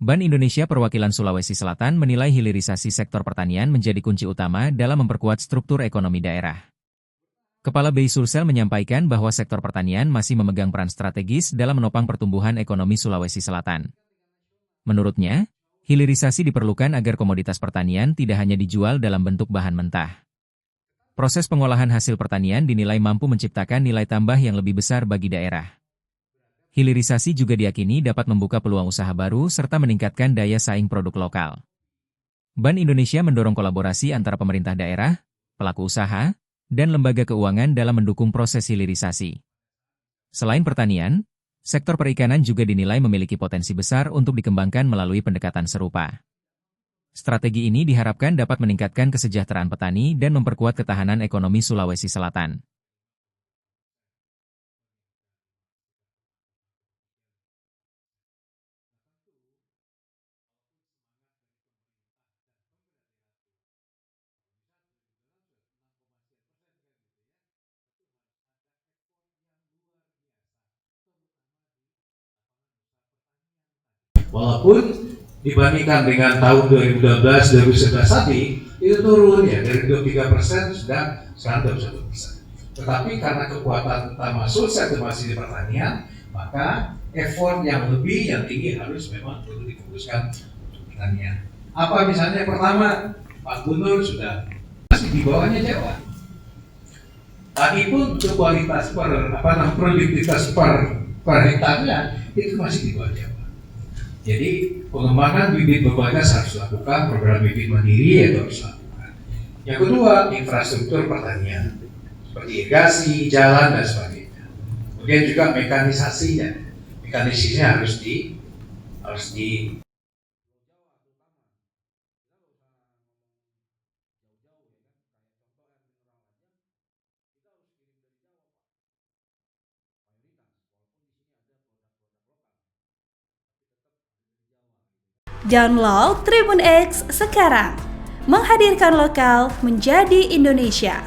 Bank Indonesia Perwakilan Sulawesi Selatan menilai hilirisasi sektor pertanian menjadi kunci utama dalam memperkuat struktur ekonomi daerah. Kepala BI Sulsel menyampaikan bahwa sektor pertanian masih memegang peran strategis dalam menopang pertumbuhan ekonomi Sulawesi Selatan. Menurutnya, hilirisasi diperlukan agar komoditas pertanian tidak hanya dijual dalam bentuk bahan mentah. Proses pengolahan hasil pertanian dinilai mampu menciptakan nilai tambah yang lebih besar bagi daerah. Hilirisasi juga diyakini dapat membuka peluang usaha baru serta meningkatkan daya saing produk lokal. Bank Indonesia mendorong kolaborasi antara pemerintah daerah, pelaku usaha, dan lembaga keuangan dalam mendukung proses hilirisasi. Selain pertanian, sektor perikanan juga dinilai memiliki potensi besar untuk dikembangkan melalui pendekatan serupa. Strategi ini diharapkan dapat meningkatkan kesejahteraan petani dan memperkuat ketahanan ekonomi Sulawesi Selatan. Walaupun dibandingkan dengan tahun 2012-2011 tadi, itu turun ya dari 23% sudah sekarang 21%. Tetapi karena kekuatan utama sukses masih di pertanian, maka effort yang lebih, yang tinggi harus memang perlu difokuskan untuk pertanian. Apa misalnya pertama, Pak Gubernur sudah masih di bawahnya Jawa. Tadi pun untuk kualitas produktivitas per hektarnya itu masih di bawah Jawa. Jadi pengembangan bibit berbagai harus dilakukan, program bibit mandiri itu harus dilakukan. Yang kedua, infrastruktur pertanian seperti irigasi, jalan dan sebagainya. Kemudian juga mekanisasinya harus di Download Tribun X sekarang, menghadirkan lokal menjadi Indonesia.